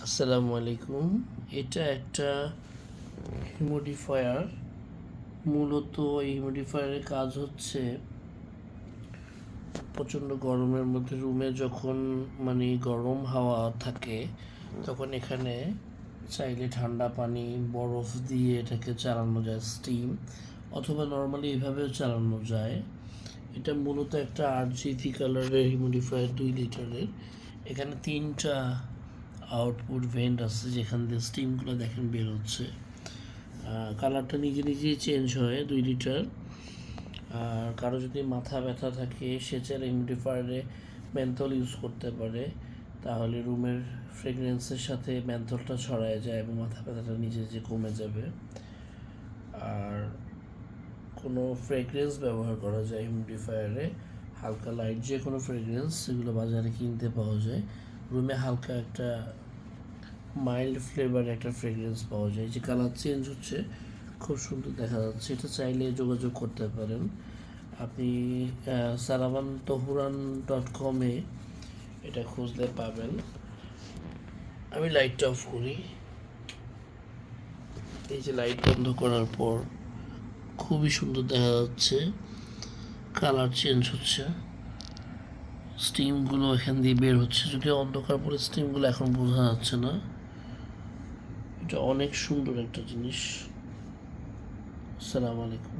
আসসালামু আলাইকুম। এটা একটা হিউমিডিফায়ার। মূলত এই হিউমিডিফায়ারের কাজ হচ্ছে প্রচণ্ড গরমের মধ্যে রুমে যখন গরম হাওয়া থাকে তখন এখানে চাইলে ঠান্ডা পানি বরফ দিয়ে এটাকে চালানো যায়, স্টিম, অথবা নর্মালি এইভাবেও চালানো যায়। এটা মূলত একটা RGB কালারের হিউমিডিফায়ার, 2 লিটারের। এখানে 3টা আউটপুট ভেন্ট আছে যেখান দিয়ে স্টিমগুলো দেখেন বের হচ্ছে। কালারটা নিজে নিজেই চেঞ্জ হয় 2 লিটার। আর কারো যদি মাথা ব্যথা থাকে সে চাইলে হিউমিডিফায়ারে মেন্থল ইউজ করতে পারে, তাহলে রুমের ফ্রেগরেন্সের সাথে মেন্থলটা ছড়ায় যায় এবং মাথা ব্যথাটা নিজে নিজে কমে যাবে। আর কোনো ফ্রেগরেন্স ব্যবহার করা যায় হিউমিডিফায়ারে, হালকা লাইট যে কোনো ফ্রেগরেন্স, সেগুলো বাজারে কিনতে পাওয়া যায়। রুমে হালকা একটা মাইল্ড ফ্লেভার একটা ফ্রেগরেন্স পাওয়া যায়। যে কালার চেঞ্জ হচ্ছে, খুব সুন্দর দেখা যাচ্ছে। এটা চাইলে যোগাযোগ করতে পারেন আপনি। saravantohuran.com-এ এটা খুঁজলে পাবেন। আমি লাইটটা অফ করি। এই যে লাইট বন্ধ করার পর খুবই সুন্দর দেখা যাচ্ছে, কালার চেঞ্জ হচ্ছে, স্টিমগুলো এখান দিয়ে বের হচ্ছে। যদিও অন্ধকার পরে স্টিমগুলো এখন বোঝা যাচ্ছে না। এটা অনেক সুন্দর একটা জিনিস। আসসালামু আলাইকুম।